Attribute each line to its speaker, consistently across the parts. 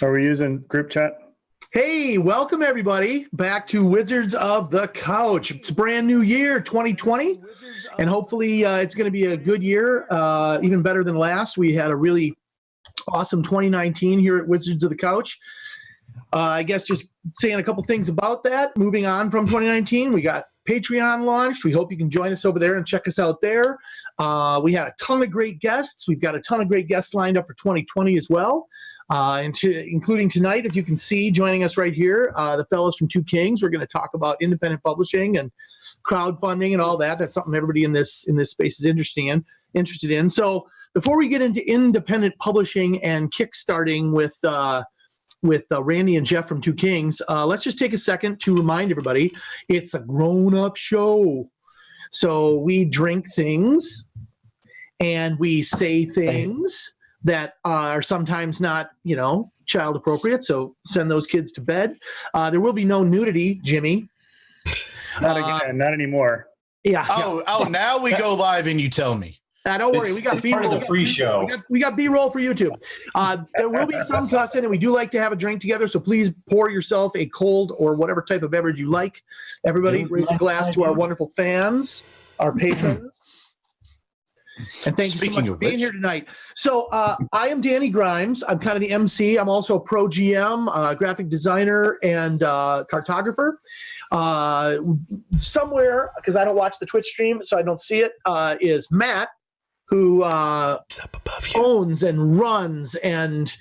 Speaker 1: Are we using group chat?
Speaker 2: Hey, welcome everybody back to Wizards of the Couch. It's a brand new year, 2020, and hopefully it's going to be a good year, even better than last. We had a really awesome 2019 here at Wizards of the Couch. I guess just saying a couple things about that. Moving on from 2019, we got Patreon launched. We hope you can join us over there and check us out there. We had a ton of great guests. We've got a ton of great guests lined up for 2020 as well. Including tonight, as you can see, joining us right here, the fellows from Two Kings. We're going to talk about independent publishing and crowdfunding and all that. That's something everybody in this space is interested in. So before we get into independent publishing and kickstarting with Randy and Jeff from Two Kings, let's just take a second to remind everybody it's a grown-up show. So we drink things and we say things that are sometimes not, child appropriate. So send those kids to bed. There will be no nudity, Jimmy.
Speaker 1: Not again, not anymore.
Speaker 3: Yeah. Oh, now we go live and you tell me.
Speaker 2: Don't worry, we got B-roll.
Speaker 4: Part of the pre-show.
Speaker 2: We got B-roll for YouTube. There will be some cussing, and we do like to have a drink together. So please pour yourself a cold or whatever type of beverage you like. Everybody, raise a glass to our wonderful fans, our patrons. And thank you so much for being here tonight. So I am Danny Grimes. I'm kind of the MC. I'm also a pro GM, graphic designer, and cartographer. Somewhere, because I don't watch the Twitch stream, so I don't see it, is Matt, who owns and runs and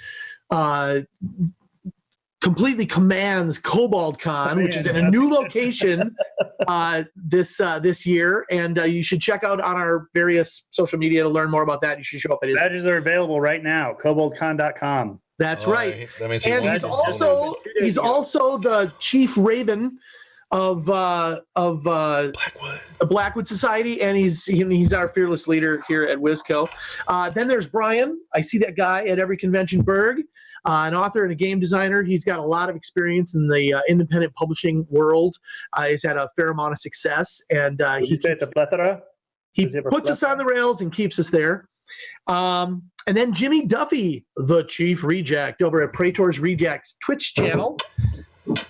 Speaker 2: completely commands Cobalt Con, which is in a new location this year, and you should check out on our various social media to learn more about that. You should show up at his.
Speaker 1: Badges are available right now. Cobaltcon.com.
Speaker 2: That's right.
Speaker 4: That means
Speaker 2: and he's also the chief raven of the Blackwood Society, and he's our fearless leader here at WizCo. Then there's Brian. I see that guy at every convention. Berg. An author and a game designer. He's got a lot of experience in the independent publishing world. He's had a fair amount of success, and he puts us on the rails and keeps us there. And then Jimmy Duffy, the chief reject over at Praetor's Rejects Twitch channel.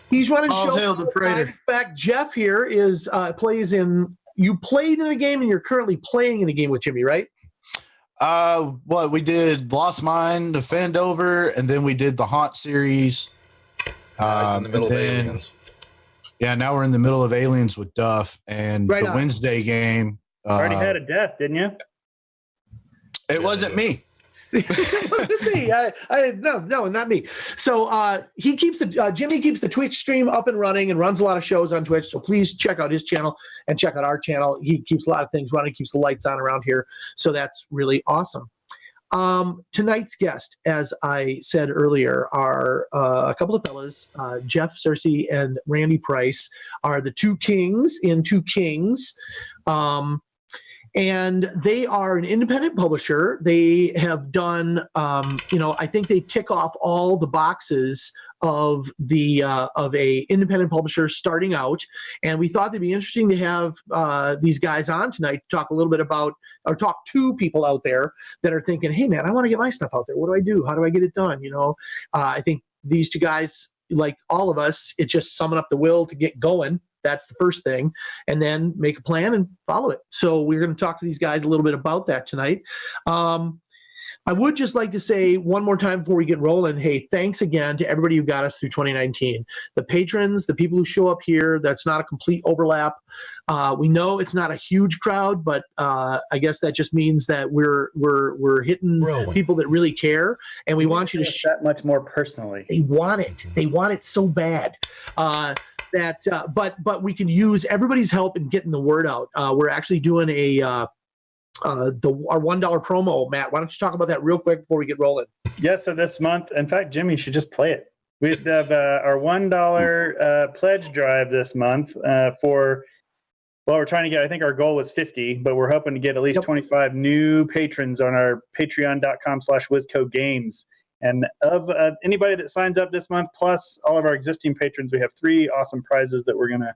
Speaker 2: He's running shows.
Speaker 3: Hail the Praetor.
Speaker 2: In fact, Jeff here is plays in. You played in a game, and you're currently playing in a game with Jimmy, right?
Speaker 3: We did Lost Mine, Defend Over, and then we did the Haunt series.
Speaker 4: In the middle of Aliens.
Speaker 3: Yeah, now we're in the middle of Aliens with Duff and the Wednesday game.
Speaker 1: Already had a death, didn't you?
Speaker 3: It wasn't me.
Speaker 2: It wasn't me. No, not me. So he keeps Jimmy keeps the Twitch stream up and running and runs a lot of shows on Twitch. So please check out his channel and check out our channel. He keeps a lot of things running, keeps the lights on around here. So that's really awesome. Tonight's guest, as I said earlier, are a couple of fellas. Jeff, Searcy, and Randy Price are the Two Kings in Two Kings. And they are an independent publisher. They have done, I think they tick off all the boxes of a independent publisher starting out. And we thought it'd be interesting to have these guys on tonight to talk a little bit about, or talk to people out there that are thinking, hey man, I want to get my stuff out there. What do I do? How do I get it done? I think these two guys, like all of us, it's just summing up the will to get going. That's the first thing, and then make a plan and follow it. So we're going to talk to these guys a little bit about that tonight. I would just like to say one more time before we get rolling, hey, thanks again to everybody who got us through 2019. The patrons, the people who show up here, that's not a complete overlap. We know it's not a huge crowd, but I guess that just means that we're hitting people that really care, and we want you to
Speaker 1: that much more personally.
Speaker 2: They want it. They want it so bad. But we can use everybody's help in getting the word out. We're actually doing our $1 promo. Matt, why don't you talk about that real quick before we get rolling?
Speaker 1: Yes, so this month, in fact, Jimmy should just play it. We have our $1 pledge drive this month we're trying to get, I think our goal was 50, but we're hoping to get at least 25 new patrons on our patreon.com/WizCoGames. And of anybody that signs up this month, plus all of our existing patrons, we have 3 awesome prizes that we're going to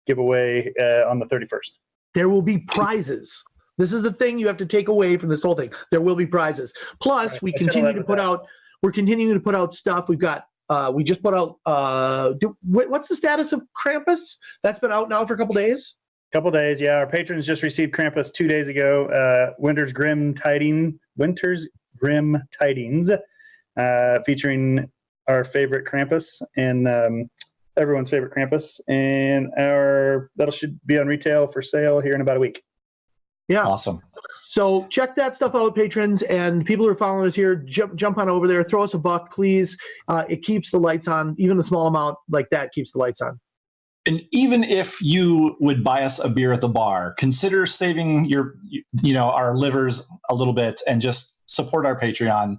Speaker 1: give away on the 31st.
Speaker 2: There will be prizes. This is the thing you have to take away from this whole thing. There will be prizes. Plus, we continue to put out we're continuing to put out stuff. We've got we just put out what's the status of Krampus? That's been out now for a couple days.
Speaker 1: Couple days, yeah. Our patrons just received Krampus 2 days ago. Winter's Grim Tidings, featuring our favorite Krampus and everyone's favorite Krampus, and that should be on retail for sale here in about a week.
Speaker 2: Yeah,
Speaker 5: awesome.
Speaker 2: So check that stuff out, patrons, and people who are following us here. Jump on over there, throw us a buck, please. It keeps the lights on. Even a small amount like that keeps the lights on.
Speaker 5: And even if you would buy us a beer at the bar, consider saving our livers a little bit and just support our Patreon.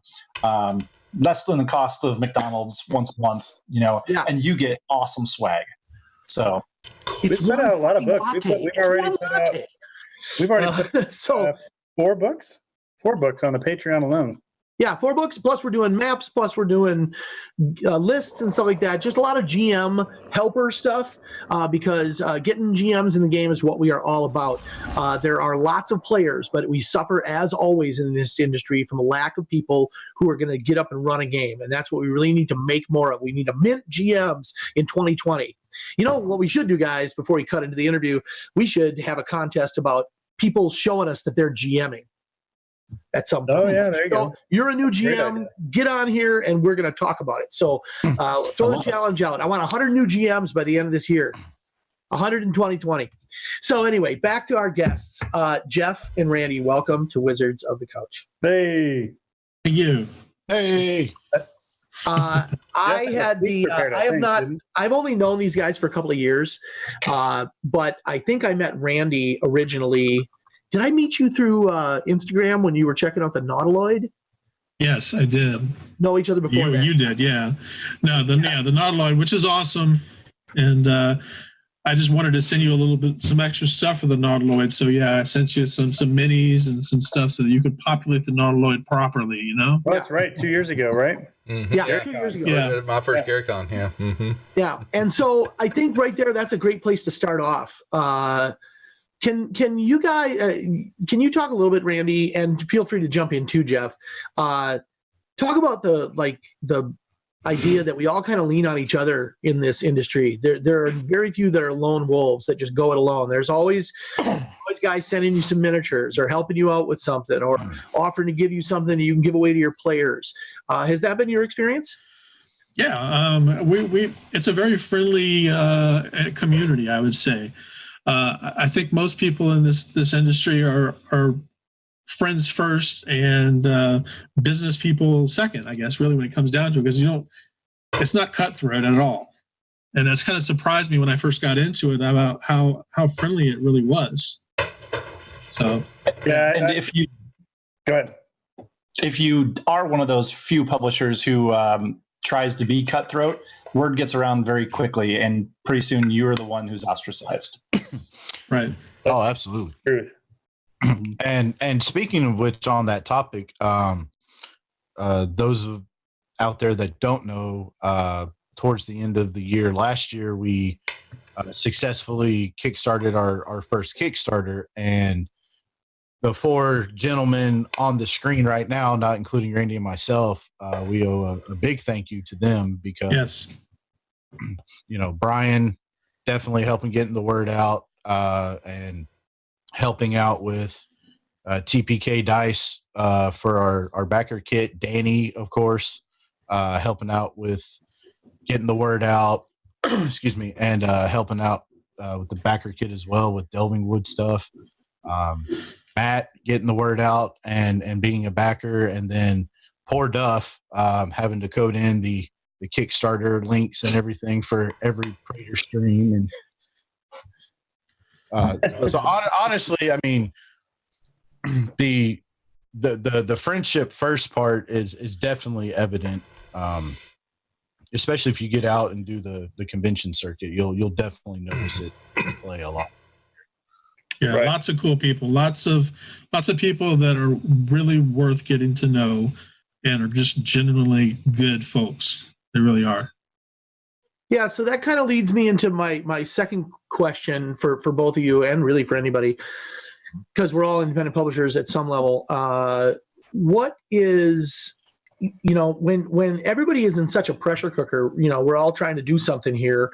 Speaker 5: Less than the cost of McDonald's once a month, and you get awesome swag. So
Speaker 1: we've put out a lot of books. We've already put
Speaker 2: so
Speaker 1: 4 books. 4 books on the Patreon alone.
Speaker 2: Yeah, 4 books, plus we're doing maps, plus we're doing lists and stuff like that. Just a lot of GM helper stuff because getting GMs in the game is what we are all about. There are lots of players, but we suffer, as always in this industry, from a lack of people who are going to get up and run a game. And that's what we really need to make more of. We need to mint GMs in 2020. You know what we should do, guys, before we cut into the interview? We should have a contest about people showing us that they're GMing. At some point.
Speaker 1: Oh, yeah, there you go.
Speaker 2: You're a new GM, get on here, and we're going to talk about it. So throw the challenge out. I want 100 new GMs by the end of this year, 100 in 2020. So anyway, back to our guests. Jeff and Randy, welcome to Wizards of the Couch.
Speaker 1: Hey.
Speaker 6: Thank you.
Speaker 3: Hey.
Speaker 2: I've only known these guys for a couple of years, but I think I met Randy originally. Did I meet you through Instagram when you were checking out the Nautiloid?
Speaker 6: Yes, I did.
Speaker 2: Know each other before that?
Speaker 6: You did, yeah. No, the Nautiloid, which is awesome. And I just wanted to send you some extra stuff for the Nautiloid. So yeah, I sent you some minis and some stuff so that you could populate the Nautiloid properly,
Speaker 1: Oh, that's right. 2 years ago, right?
Speaker 4: Mm-hmm.
Speaker 2: Yeah, 2 years ago.
Speaker 6: Yeah.
Speaker 4: My first GaryCon, yeah. Mm-hmm.
Speaker 2: Yeah, and so I think right there, that's a great place to start off. Can you guys can you talk a little bit, Randy, and feel free to jump in too, Jeff. Talk about the idea that we all kind of lean on each other in this industry. There are very few that are lone wolves that just go it alone. There's always guys sending you some miniatures or helping you out with something or offering to give you something you can give away to your players. Has that been your experience?
Speaker 6: Yeah, we it's a very friendly community, I would say. I think most people in this industry are friends first and business people second, I guess, really, when it comes down to it, because it's not cutthroat at all. And that's kind of surprised me when I first got into it about how friendly it really was. So,
Speaker 5: yeah. And if you
Speaker 1: go ahead,
Speaker 5: if you are one of those few publishers who tries to be cutthroat, word gets around very quickly, and pretty soon you're the one who's ostracized.
Speaker 6: Right.
Speaker 3: Oh, absolutely.
Speaker 1: Truth.
Speaker 3: And speaking of which, on that topic, those out there that don't know, towards the end of the year last year, we successfully kickstarted our first Kickstarter, and the 4 gentlemen on the screen right now, not including Randy and myself, we owe a big thank you to them because,
Speaker 6: yes,
Speaker 3: Brian definitely helping getting the word out and helping out with TPK dice for our backer kit. Danny, of course, helping out with getting the word out. Excuse me, and helping out with the backer kit as well with Delving Wood stuff. Matt getting the word out and being a backer, and then poor Duff having to code in the Kickstarter links and everything for every Prater stream. And so honestly, I mean, the friendship first part is definitely evident, especially if you get out and do the convention circuit. You'll definitely notice it play a lot.
Speaker 6: Yeah, right. Lots of cool people, lots of people that are really worth getting to know and are just genuinely good folks. They really are.
Speaker 2: Yeah, so that kind of leads me into my second question for both of you, and really for anybody, because we're all independent publishers at some level. What is when everybody is in such a pressure cooker, we're all trying to do something here.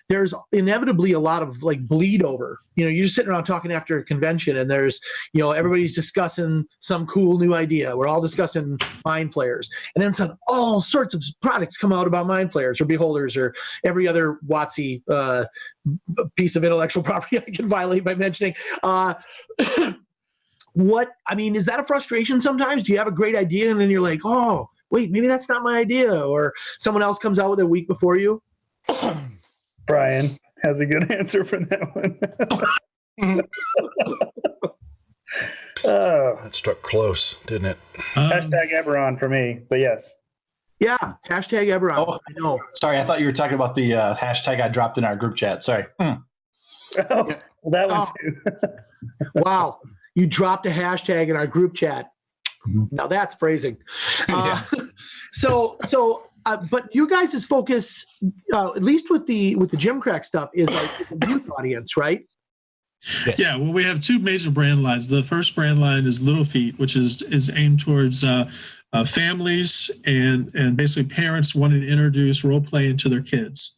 Speaker 2: There's inevitably a lot of like bleed over. You're just sitting around talking after a convention, and there's, everybody's discussing some cool new idea. We're all discussing mind flayers, and then all sorts of products come out about mind flayers or beholders or every other WotC piece of intellectual property I can violate by mentioning. Is that a frustration sometimes? Do you have a great idea and then you're like, oh, wait, maybe that's not my idea, or someone else comes out with it a week before you?
Speaker 1: Brian has a good answer for that one.
Speaker 4: That struck close, didn't it?
Speaker 1: Hashtag Eberron for me, but yes.
Speaker 2: Yeah, hashtag Eberron.
Speaker 5: Oh,
Speaker 2: I know.
Speaker 5: Sorry, I thought you were talking about the hashtag I dropped in our group chat. Sorry.
Speaker 1: Oh, well, that one too.
Speaker 2: Wow. You dropped a hashtag in our group chat. Now that's phrasing. But you guys' focus, at least with the Gym Crack stuff, is like the youth audience, right?
Speaker 3: Yes.
Speaker 6: Yeah, well, we have two major brand lines. The first brand line is Little Feet, which is aimed towards families and basically parents wanting to introduce role play into their kids,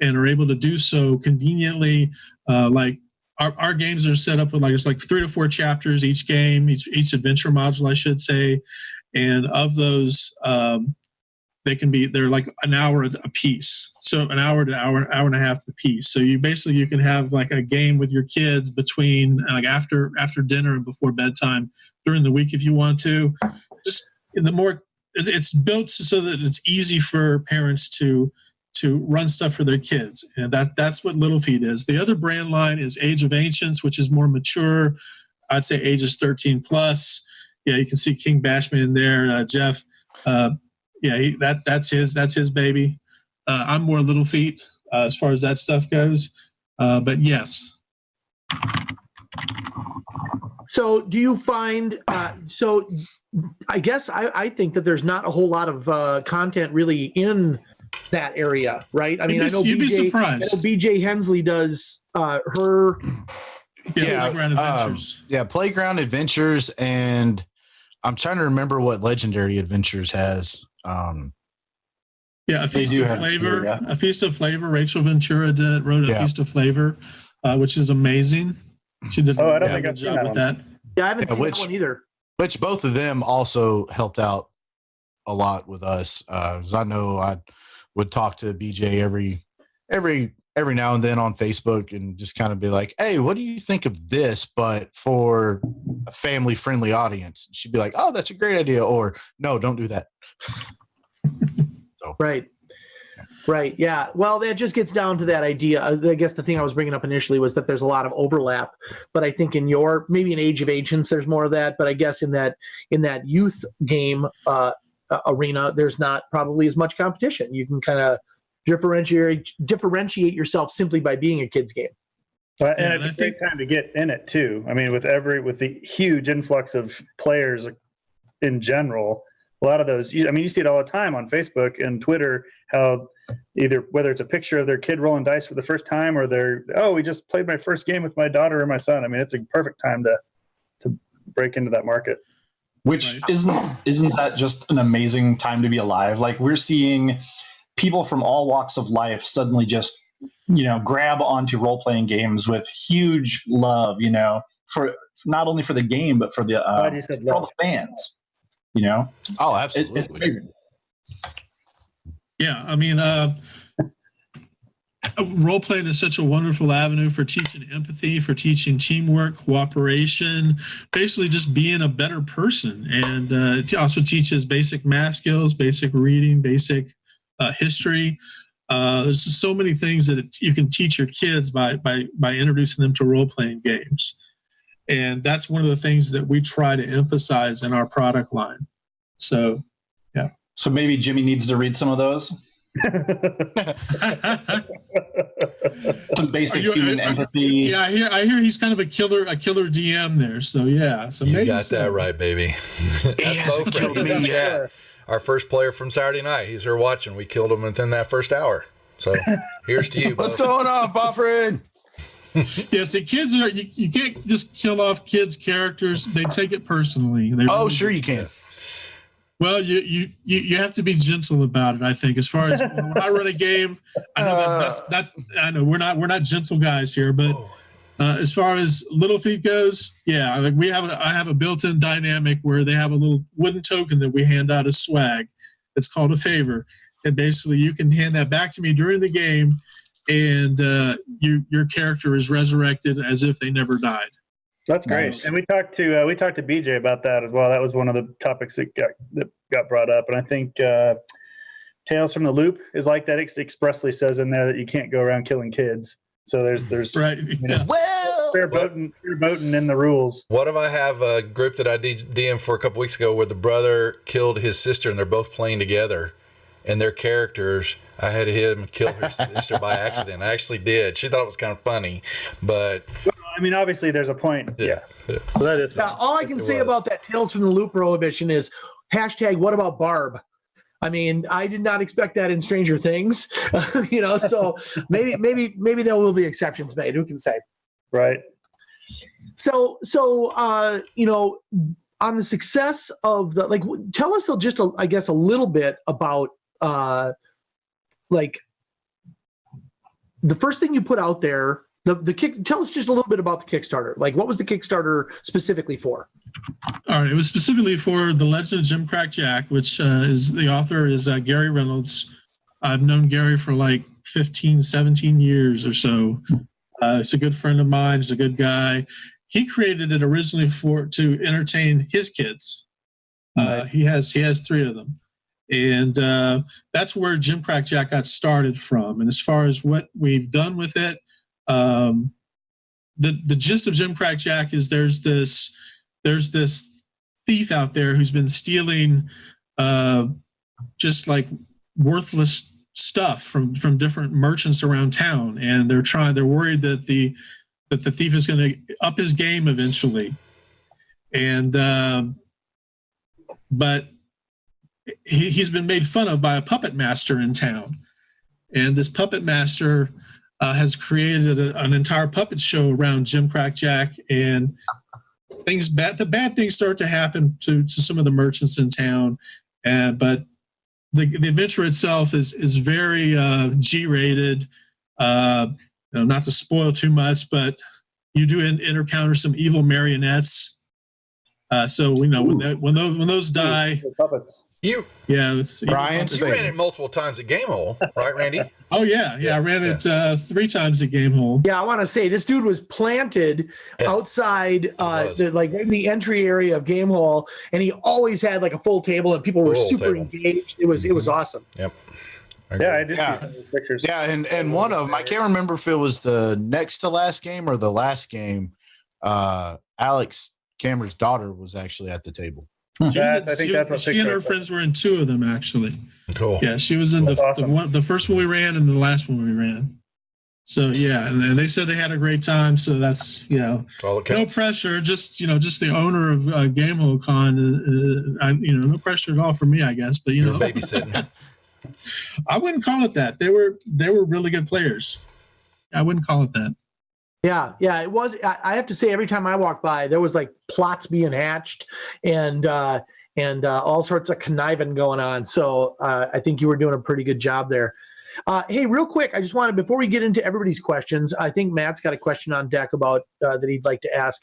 Speaker 6: and are able to do so conveniently. Like our games are set up with it's 3 to 4 chapters each game, each adventure module, I should say, and of those, they're like an hour a piece, so an hour to hour and a half a piece. So you can have like a game with your kids between after dinner and before bedtime during the week if you want to. Just it's built so that it's easy for parents to run stuff for their kids, and that's what Little Feet is. The other brand line is Age of Ancients, which is more mature. I'd say ages 13 plus. Yeah, you can see King Bashman in there, Jeff. That's his baby. I'm more Little Feet as far as that stuff goes. But yes.
Speaker 2: So do you find, I guess I think that there's not a whole lot of content really in that area, right? I mean,
Speaker 6: you'd be surprised.
Speaker 2: I know BJ Hensley does her.
Speaker 6: Playground Adventures.
Speaker 3: Playground Adventures, and I'm trying to remember what Legendary Adventures has.
Speaker 6: A Feast of Flavor. A Feast of Flavor. Rachel Ventura wrote a Feast of Flavor, which is amazing. She did
Speaker 1: I don't
Speaker 6: a
Speaker 1: think
Speaker 6: good
Speaker 1: I've seen
Speaker 6: job with that.
Speaker 2: Yeah, I haven't seen that one either.
Speaker 3: Which both of them also helped out a lot with us. 'Cause I know I would talk to BJ every now and then on Facebook and just kind of be like, hey, what do you think of this, but for a family friendly audience? And she'd be like, oh, that's a great idea. Or no, don't do that.
Speaker 2: Right. Yeah. Well, that just gets down to that idea. I guess the thing I was bringing up initially was that there's a lot of overlap, but I think maybe in Age of Ancients, there's more of that. But I guess in that youth game arena, there's not probably as much competition. You can kind of differentiate yourself simply by being a kid's game.
Speaker 1: And it's a great time to get in it too. I mean, with the huge influx of players in general, a lot of those, you see it all the time on Facebook and Twitter, how whether it's a picture of their kid rolling dice for the first time or we just played my first game with my daughter or my son. I mean, it's a perfect time to break into that market.
Speaker 5: Which isn't that just an amazing time to be alive? Like, we're seeing people from all walks of life suddenly just, grab onto role-playing games with huge love, for not only for the game, but for the for all the fans,
Speaker 3: Oh, absolutely.
Speaker 6: Role-playing is such a wonderful avenue for teaching empathy, for teaching teamwork, cooperation, basically just being a better person. And it also teaches basic math skills, basic reading, basic history. There's just so many things that you can teach your kids by introducing them to role-playing games. And that's one of the things that we try to emphasize in our product line. So, yeah.
Speaker 5: So maybe Jimmy needs to read some of those. Some basic human empathy.
Speaker 6: Yeah, I hear he's kind of a killer DM there. So yeah,
Speaker 4: you got that right, baby. That's Bo from the chat. Our first player from Saturday night. He's here watching. We killed him within that first hour. So here's to you.
Speaker 3: What's going on, Buffrin?
Speaker 6: Yes, the kids are. You can't just kill off kids' characters. They take it personally.
Speaker 3: Sure you can.
Speaker 6: Well, you have to be gentle about it. I think, as far as when I run a game, I know I know we're not gentle guys here, but as far as Little Feat goes, yeah, like I have a built-in dynamic where they have a little wooden token that we hand out as swag. It's called a favor, and basically you can hand that back to me during the game, and your character is resurrected as if they never died.
Speaker 1: That's great. Nice. And we talked to BJ about that as well. That was one of the topics that got brought up. And I think Tales from the Loop is like that. It expressly says in there that you can't go around killing kids. So there's
Speaker 6: right.
Speaker 1: fair boating in the rules.
Speaker 4: What if I have a group that I DM'd for a couple weeks ago where the brother killed his sister and they're both playing together, and their characters, I had him kill her sister by accident. I actually did. She thought it was kind of funny, but
Speaker 1: I mean, obviously there's a point. Yeah. So that is
Speaker 2: fun. Now, all I can say about that Tales from the Loop prohibition is hashtag what about Barb? I mean, I did not expect that in Stranger Things, so maybe there will be exceptions made. Who can say?
Speaker 1: Right.
Speaker 2: So on the success of tell us just a little bit about the first thing you put out there. The kick. Tell us just a little bit about the Kickstarter. Like, what was the Kickstarter specifically for?
Speaker 6: All right, it was specifically for The Legend of Jim Crack Jack, which is the author is Gary Reynolds. I've known Gary for like 15, 17 years or so. He's a good friend of mine. He's a good guy. He created it originally to entertain his kids. He has 3 of them, and that's where Jim Crack Jack got started from. And as far as what we've done with it. The gist of Jim Crack Jack is there's this thief out there who's been stealing just like worthless stuff from different merchants around town, and they're worried that the thief is going to up his game eventually, and but he's been made fun of by a puppet master in town, and this puppet master has created an entire puppet show around Jim Crack Jack, and the bad things start to happen to some of the merchants in town, but the adventure itself is very G-rated. Not to spoil too much, but you do encounter some evil marionettes. So we know when those die.
Speaker 1: Puppets.
Speaker 4: Brian, you ran it multiple times at Gamehole, right, Randy?
Speaker 6: Oh yeah. I ran it 3 times at Gamehole.
Speaker 2: Yeah, I want to say this dude was planted outside the entry area of Gamehole, and he always had like a full table, and people were super engaged. It was awesome.
Speaker 4: Yep.
Speaker 1: I did see some of those pictures.
Speaker 3: Yeah, and one of them, I can't remember if it was the next to last game or the last game. Alex Cameron's daughter was actually at the table.
Speaker 6: She and her friends were in 2 of them, actually.
Speaker 4: Cool.
Speaker 6: Yeah, she was in the first one we ran and the last one we ran. So yeah, and they said they had a great time. So that's no pressure. Just the owner of Gamehole Con. No pressure at all for me, I guess. But
Speaker 4: babysitting.
Speaker 6: I wouldn't call it that. They were really good players. I wouldn't call it that.
Speaker 2: Yeah, it was. I have to say, every time I walked by, there was like plots being hatched and all sorts of conniving going on. So I think you were doing a pretty good job there. Hey, real quick, I just wanted, before we get into everybody's questions, I think Matt's got a question on deck about that he'd like to ask.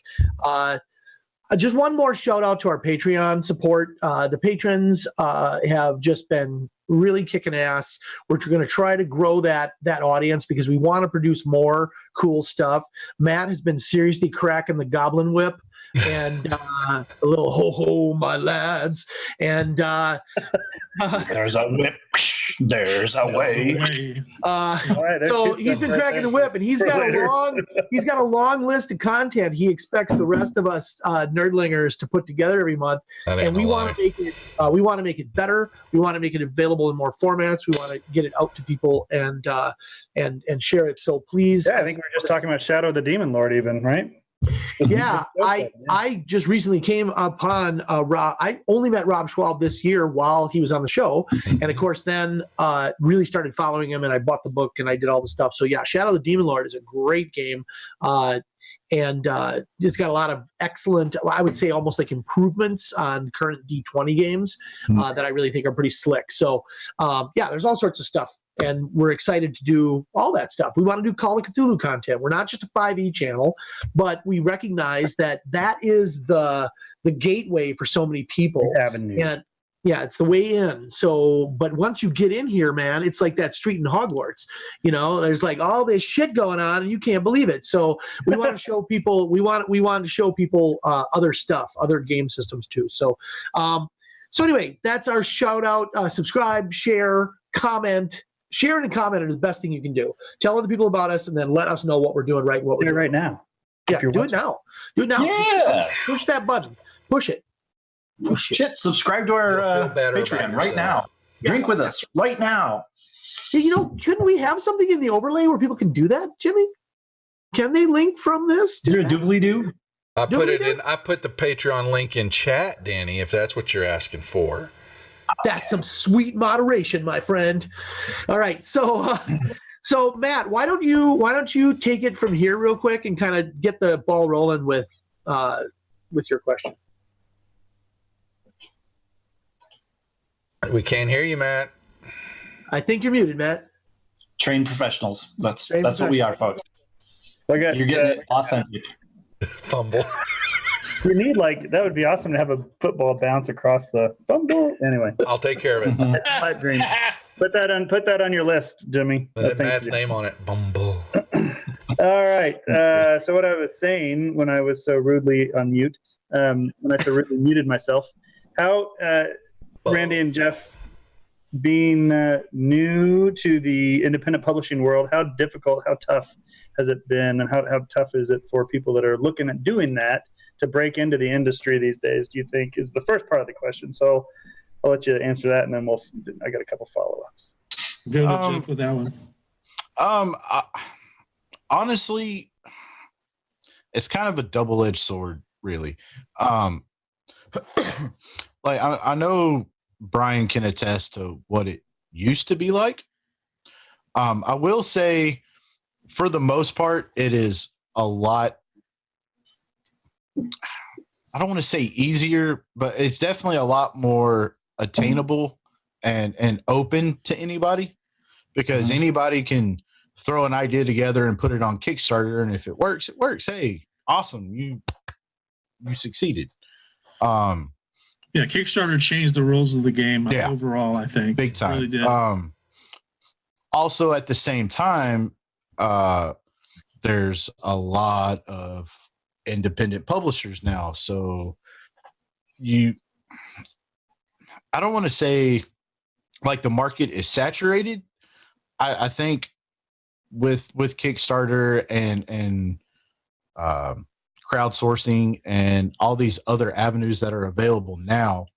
Speaker 2: Just one more shout out to our Patreon support. The patrons have just been really kicking ass. We're going to try to grow that audience because we want to produce more cool stuff. Matt has been seriously cracking the Goblin Whip and a little ho my lads, and
Speaker 5: there's a whip, there's a way.
Speaker 2: So he's been cracking the whip, and he's got a long list of content he expects the rest of us nerdlingers to put together every month, and we want to make it better. We want to make it available in more formats. We want to get it out to people and share it. So please,
Speaker 1: I think we were just talking about Shadow of the Demon Lord, even, right?
Speaker 2: Yeah, I just recently came upon Rob. I only met Rob Schwab this year while he was on the show, and of course then really started following him, and I bought the book and I did all the stuff. So yeah, Shadow of the Demon Lord is a great game. And it's got a lot of excellent, I would say almost like improvements on current D20 games that I really think are pretty slick. So yeah, there's all sorts of stuff. And we're excited to do all that stuff. We want to do Call of Cthulhu content. We're not just a 5e channel, but we recognize that that is the gateway for so many people.
Speaker 1: Avenue.
Speaker 2: And yeah, it's the way in. So, but once you get in here, man, it's like that street in Hogwarts. You know, there's like all this shit going on, and you can't believe it. So, we want to show people. We want to show people other stuff, other game systems too. So, so anyway, that's our shout out. Subscribe, share, comment. Sharing and commenting is the best thing you can do. Tell other people about us, and then let us know what we're doing right. What we're doing
Speaker 1: right now.
Speaker 2: Yeah, do it now. Do it now.
Speaker 5: Yeah.
Speaker 2: Push that button. Push it.
Speaker 5: Shit, subscribe to our
Speaker 4: You'll feel better
Speaker 5: Patreon
Speaker 4: about
Speaker 5: right now.
Speaker 4: yourself.
Speaker 5: Drink with us right now.
Speaker 2: Hey, you know, couldn't we have something in the overlay where people can do that, Jimmy? Can they link from this?
Speaker 5: You're a doobly-doo?
Speaker 4: I put it in. I put the Patreon link in chat, Danny, if that's what you're asking for.
Speaker 2: That's some sweet moderation, my friend. All right, so so Matt, why don't you take it from here real quick and kind of get the ball rolling with your question?
Speaker 4: We can't hear you, Matt.
Speaker 2: I think you're muted, Matt.
Speaker 5: Trained professionals. That's
Speaker 2: Trained
Speaker 5: what we are, folks.
Speaker 1: I got,
Speaker 5: You're getting it authentic.
Speaker 4: Fumble.
Speaker 1: you need that would be awesome to have a football bounce across the bumble. Anyway,
Speaker 4: I'll take care of it.
Speaker 5: Mhm.
Speaker 1: pipe dream. Put that on your list, Jimmy.
Speaker 4: Put
Speaker 1: Thank
Speaker 4: Matt's
Speaker 1: you.
Speaker 4: name on it. Bumble.
Speaker 1: All right. So what I was saying when I was so rudely on mute, when I so rudely muted myself, how Randy and Jeff, being new to the independent publishing world, how difficult, how tough has it been, and how tough is it for people that are looking at doing that to break into the industry these days, do you think, is the first part of the question. So I'll let you answer that, and then I got a couple follow-ups.
Speaker 6: Go to Jeff with that one.
Speaker 3: Honestly, it's kind of a double-edged sword, really. Like I know Brian can attest to what it used to be like. I will say, for the most part, it is a lot. I don't want to say easier, but it's definitely a lot more attainable and open to anybody, because anybody can throw an idea together and put it on Kickstarter, and if it works, it works. Hey, awesome, you succeeded.
Speaker 6: Yeah, Kickstarter changed the rules of the game overall, I think.
Speaker 3: Big time.
Speaker 6: It really did.
Speaker 3: Also, at the same time, there's a lot of independent publishers now. So I don't want to say like the market is saturated. I think with Kickstarter and crowdsourcing and all these other avenues that are available now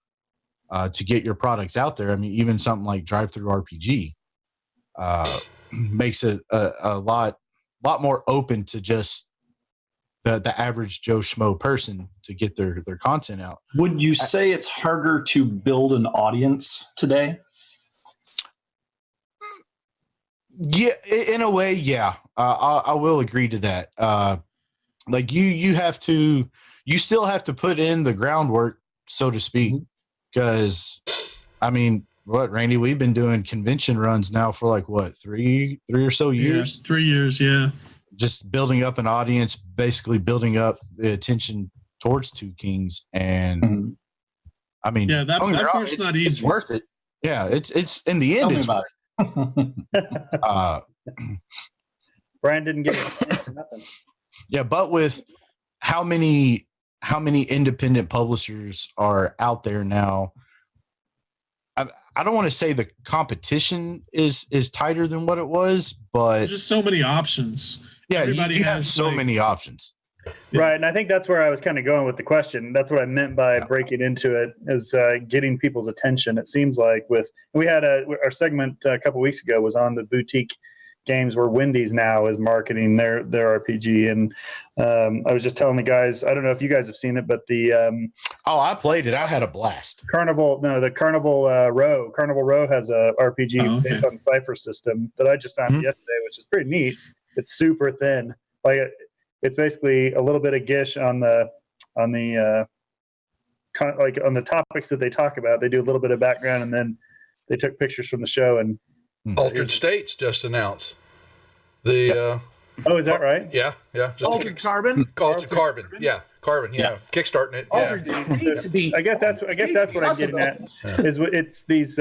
Speaker 3: to get your products out there. I mean, even something like Drive-Thru RPG makes it a lot more open to just the average Joe Schmo person to get their content out.
Speaker 5: Would you say it's harder to build an audience today?
Speaker 3: Yeah, in a way, yeah. I will agree to that. Like you still have to put in the groundwork, so to speak, because I mean, what, Randy, we've been doing convention runs now for like what, three or so years?
Speaker 6: Yeah, 3 years, yeah.
Speaker 3: Just building up an audience, basically building up the attention towards Two Kings. And I mean,
Speaker 6: yeah, that part's not easy.
Speaker 3: It's worth it. Yeah, it's in the end, it's worth it.
Speaker 1: Brian didn't get it for nothing.
Speaker 3: Yeah, but with how many independent publishers are out there now, I don't want to say the competition is tighter than what it was, but
Speaker 6: There's just so many options.
Speaker 3: yeah,
Speaker 6: Everybody
Speaker 3: you have
Speaker 6: has,
Speaker 3: so
Speaker 6: like-
Speaker 3: many options.
Speaker 1: Right, and I think that's where I was kind of going with the question. That's what I meant by breaking into it, is getting people's attention. It seems like we had our segment a couple weeks ago was on the boutique games where Wendy's now is marketing their RPG, and I was just telling the guys, I don't know if you guys have seen it, but the
Speaker 3: I played it. I had a blast.
Speaker 1: Carnival Row has a RPG based on the Cypher system that I just found yesterday, which is pretty neat. It's super thin. Like it's basically a little bit of gish on the like on the topics that they talk about. They do a little bit of background, and then they took pictures from the show. And
Speaker 4: Altered States just announced the.
Speaker 1: Oh, is that right?
Speaker 4: Yeah. Just
Speaker 2: Altered Carbon.
Speaker 4: Altered Carbon. Yeah, Carbon. Yeah, kickstarting it.
Speaker 2: Altered
Speaker 4: Yeah.
Speaker 2: needs to be.
Speaker 1: I guess that's what I'm getting at. Is it's these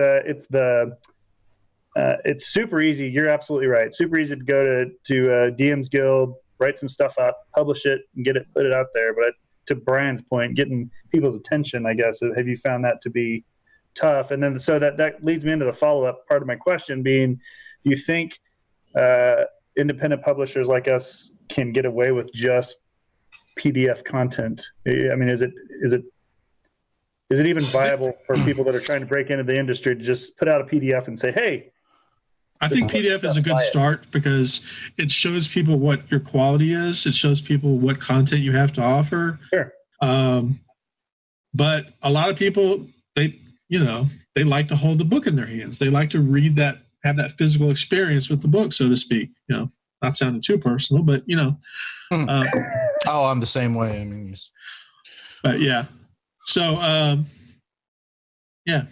Speaker 1: it's super easy. You're absolutely right. Super easy to go to DM's Guild, write some stuff up, publish it, and put it out there. But to Brian's point, getting people's attention, I guess, have you found that to be tough? And then so that leads me into the follow-up part of my question being, do you think independent publishers like us can get away with just PDF content? I mean, is it even viable for people that are trying to break into the industry to just put out a PDF and say, hey?
Speaker 6: I think PDF is a good start because it shows people what your quality is. It shows people what content you have to offer.
Speaker 1: Sure.
Speaker 6: But a lot of people, they like to hold the book in their hands. They like to read that, have that physical experience with the book, so to speak. Not sounding too personal, but
Speaker 3: I'm the same way. I mean,
Speaker 6: but yeah. So yeah.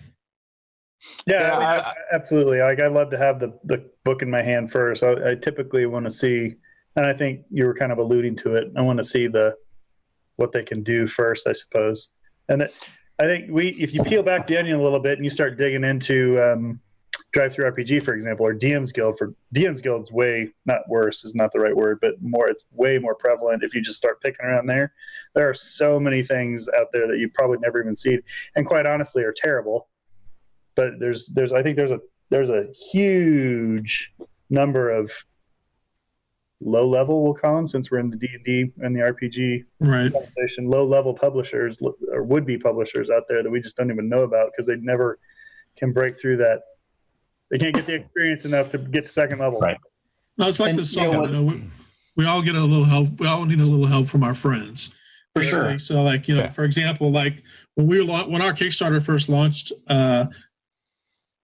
Speaker 1: Yeah, absolutely. Like, I love to have the book in my hand first. I typically want to see, and I think you were kind of alluding to it, I want to see what they can do first, I suppose. And I think if you peel back the onion a little bit and you start digging into Drive-Thru RPG, for example, or DM's Guild. For DM's Guild's way, not worse is not the right word, but more. It's way more prevalent. If you just start picking around there are so many things out there that you probably never even seen, and quite honestly, are terrible. But I think there's a huge number of low level, we'll call them, since we're in the D&D and the RPG conversation, low level publishers or would be publishers out there that we just don't even know about because they never can break through that. They can't get the experience enough to get to second level.
Speaker 5: Right.
Speaker 6: No, it's like the song. We all get a little help. We all need a little help from our friends.
Speaker 5: For sure.
Speaker 6: So, for example, like when our Kickstarter first launched,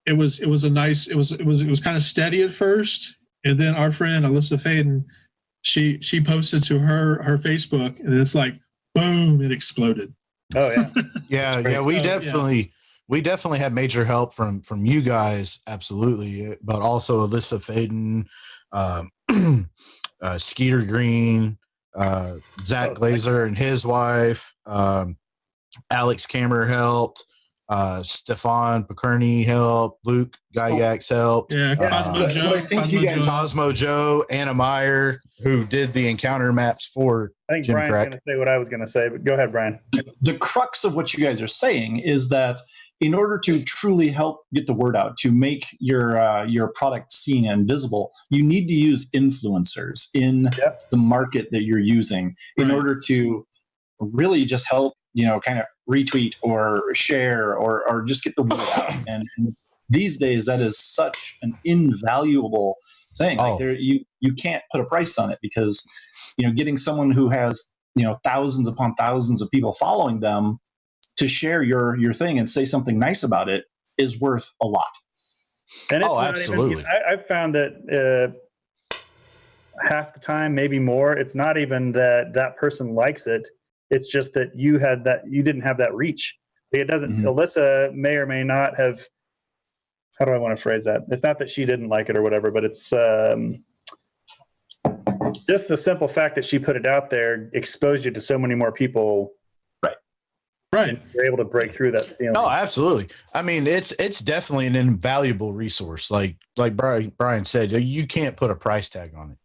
Speaker 6: it was kind of steady at first, and then our friend Alyssa Faden, she posted to her Facebook, and it's like boom, it exploded.
Speaker 1: Oh yeah,
Speaker 3: yeah. We definitely had major help from you guys, absolutely, but also Alyssa Faden, Skeeter Green, Zach Glazer and his wife, Alex Kammer helped. Stefan Picerni helped. Luke Gygax helped.
Speaker 6: Yeah,
Speaker 3: Cosmo Joe, Anna Meyer, who did the encounter maps for
Speaker 1: I think
Speaker 3: Jim
Speaker 1: Brian's
Speaker 3: Crack.
Speaker 1: going to say what I was going to say, but go ahead, Brian.
Speaker 5: The crux of what you guys are saying is that in order to truly help get the word out, to make your product seen and visible, you need to use influencers in the market that you're using in order to really just help, kind of retweet or share or just get the word out. And these days, that is such an invaluable thing.
Speaker 3: Oh.
Speaker 5: Like you can't put a price on it because, getting someone who has, thousands upon thousands of people following them to share your thing and say something nice about it is worth a lot.
Speaker 1: And it's
Speaker 3: absolutely.
Speaker 1: I've found that half the time, maybe more, it's not even that person likes it. It's just that you didn't have that reach. It doesn't. Alyssa may or may not have. How do I want to phrase that? It's not that she didn't like it or whatever, but it's just the simple fact that she put it out there exposed you to so many more people.
Speaker 6: Right.
Speaker 1: You're able to break through that ceiling.
Speaker 3: Oh, absolutely. I mean, it's definitely an invaluable resource. Like Brian said, you can't put a price tag on it.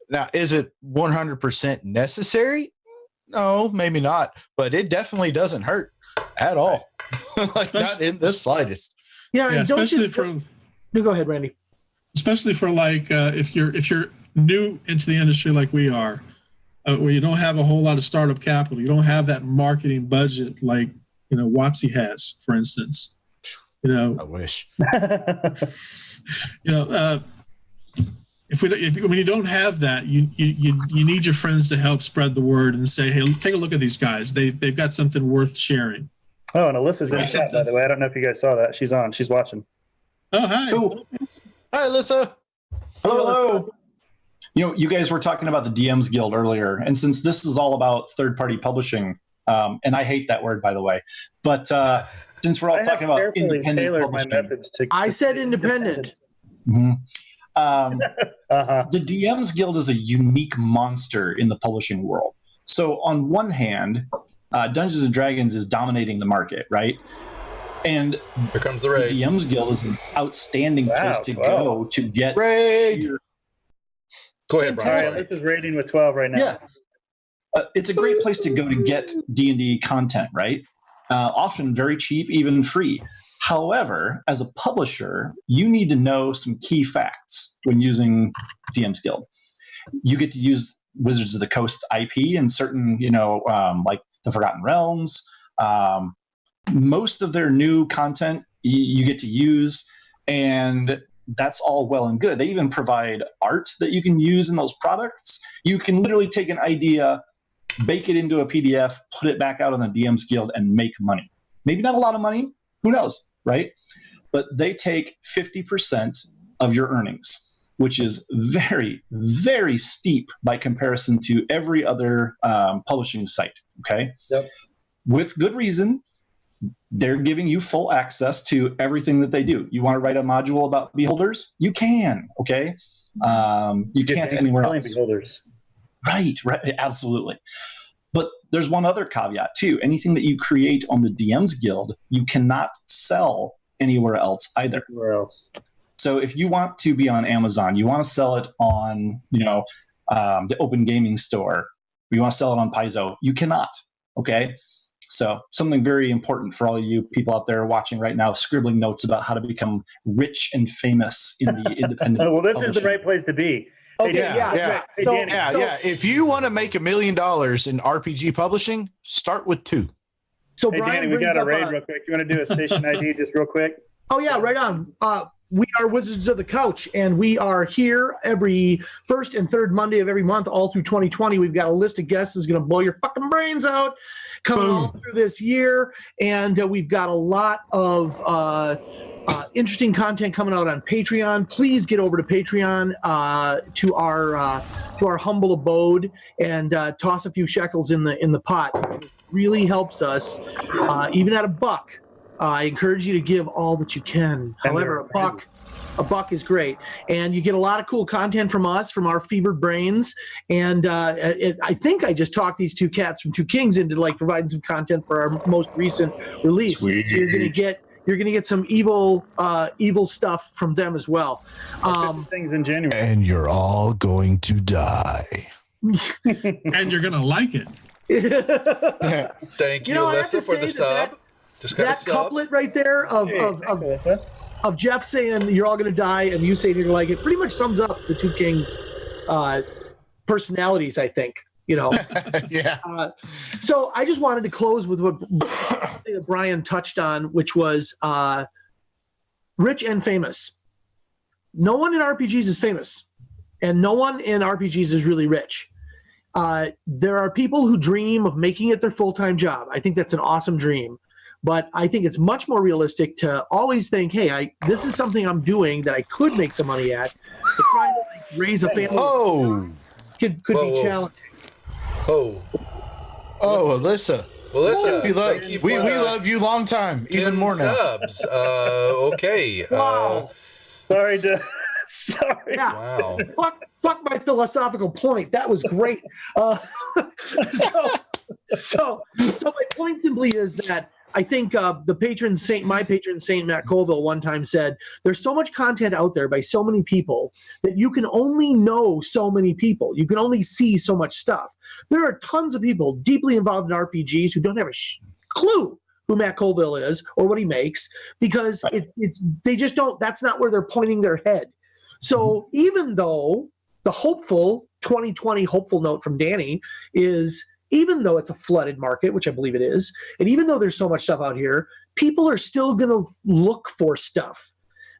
Speaker 3: Now, is it 100% necessary? No, maybe not. But it definitely doesn't hurt at all. Not in the slightest.
Speaker 2: Yeah, and
Speaker 6: especially
Speaker 2: go ahead, Randy.
Speaker 6: Especially for if you're new into the industry like we are. Where you don't have a whole lot of startup capital, you don't have that marketing budget like WotC has, for instance.
Speaker 3: I wish.
Speaker 6: When you don't have that, you need your friends to help spread the word and say, hey, take a look at these guys. They've got something worth sharing.
Speaker 1: Oh, and Alyssa's in the chat, by the way. I don't know if you guys saw that. She's on. She's watching.
Speaker 6: Oh, hi.
Speaker 5: So,
Speaker 3: hi, Alyssa.
Speaker 5: Hello. You guys were talking about the DMs Guild earlier, and since this is all about third-party publishing, and I hate that word, by the way, but since we're all talking about independent publishing,
Speaker 2: I said independent.
Speaker 5: Mhm.
Speaker 1: Uh-huh.
Speaker 5: The DMs Guild is a unique monster in the publishing world. So on one hand, Dungeons and Dragons is dominating the market, right? And
Speaker 4: Here comes the
Speaker 5: the
Speaker 4: raid.
Speaker 5: DMs Guild is an outstanding place to go to get
Speaker 3: Raid.
Speaker 4: Go ahead,
Speaker 1: All right,
Speaker 4: Brian.
Speaker 1: this is rating with 12 right now.
Speaker 5: Yeah. It's a great place to go to get D&D content, right? Often very cheap, even free. However, as a publisher, you need to know some key facts when using DM's Guild. You get to use Wizards of the Coast IP in certain, like the Forgotten Realms. Most of their new content you get to use, and that's all well and good. They even provide art that you can use in those products. You can literally take an idea, bake it into a PDF, put it back out on the DM's Guild, and make money. Maybe not a lot of money. Who knows, right? But they take 50% of your earnings, which is very, very steep by comparison to every other publishing site, okay?
Speaker 1: Yep.
Speaker 5: With good reason. They're giving you full access to everything that they do. You want to write a module about beholders? You can, okay? You can't anywhere else.
Speaker 1: Beholders.
Speaker 5: Right, absolutely. But there's one other caveat too. Anything that you create on the DM's Guild, you cannot sell anywhere else either.
Speaker 1: Where else?
Speaker 5: So if you want to be on Amazon, you want to sell it on, the Open Gaming Store, you want to sell it on Paizo, you cannot, okay? So something very important for all you people out there watching right now, scribbling notes about how to become rich and famous in the independent.
Speaker 1: Well, this is the
Speaker 5: publishing.
Speaker 1: right place to be.
Speaker 2: Okay,
Speaker 3: Yeah.
Speaker 1: Hey,
Speaker 2: So-
Speaker 1: Danny,
Speaker 3: If you want to make $1 million in RPG publishing, start with 2.
Speaker 2: So
Speaker 1: Hey,
Speaker 2: Brian
Speaker 1: Danny, we
Speaker 2: brings
Speaker 1: got a
Speaker 2: up
Speaker 1: raid real quick. You want to do a station ID just real quick?
Speaker 2: Oh yeah, right on. We are Wizards of the Couch, and we are here every first and third Monday of every month, all through 2020. We've got a list of guests that's going to blow your fucking brains out coming all through this year, and we've got a lot of interesting content coming out on Patreon. Please get over to Patreon to our humble abode and toss a few shekels in the pot. It really helps us, even at $1. I encourage you to give all that you can. However, a buck is great, and you get a lot of cool content from us, from our fevered brains. And I think I just talked these two cats from Two Kings into providing some content for our most recent release.
Speaker 3: Sweet.
Speaker 2: So you're gonna get some evil stuff from them as well.
Speaker 1: Things in January.
Speaker 3: And you're all going to die.
Speaker 6: And you're gonna like it.
Speaker 4: Thank you,
Speaker 2: I have to
Speaker 4: Alyssa, for the
Speaker 2: say
Speaker 4: sub. Just got a
Speaker 2: that
Speaker 4: sub.
Speaker 2: couplet right there of Jeff saying you're all going to die and you saying you're going to like it pretty much sums up the Two Kings personalities, I think.
Speaker 3: Yeah.
Speaker 2: So I just wanted to close with what something that Brian touched on, which was rich and famous. No one in RPGs is famous, and no one in RPGs is really rich. There are people who dream of making it their full-time job. I think that's an awesome dream. But I think it's much more realistic to always think, hey, this is something I'm doing that I could make some money at. But trying to raise a family could be challenging.
Speaker 3: Oh, Alyssa.
Speaker 4: Alyssa,
Speaker 3: We love,
Speaker 4: thank you for
Speaker 3: we love you long time, even
Speaker 4: 10
Speaker 3: more now.
Speaker 4: subs. Okay.
Speaker 2: Wow.
Speaker 1: Sorry.
Speaker 2: Yeah.
Speaker 4: Wow.
Speaker 2: Fuck my philosophical point. That was great. So my point simply is that I think my patron saint Matt Colville one time said, there's so much content out there by so many people that you can only know so many people. You can only see so much stuff. There are tons of people deeply involved in RPGs who don't have a clue who Matt Colville is or what he makes, because they just don't, that's not where they're pointing their head. So even though the hopeful 2020 hopeful note from Danny is, even though it's a flooded market, which I believe it is, and even though there's so much stuff out here, people are still going to look for stuff.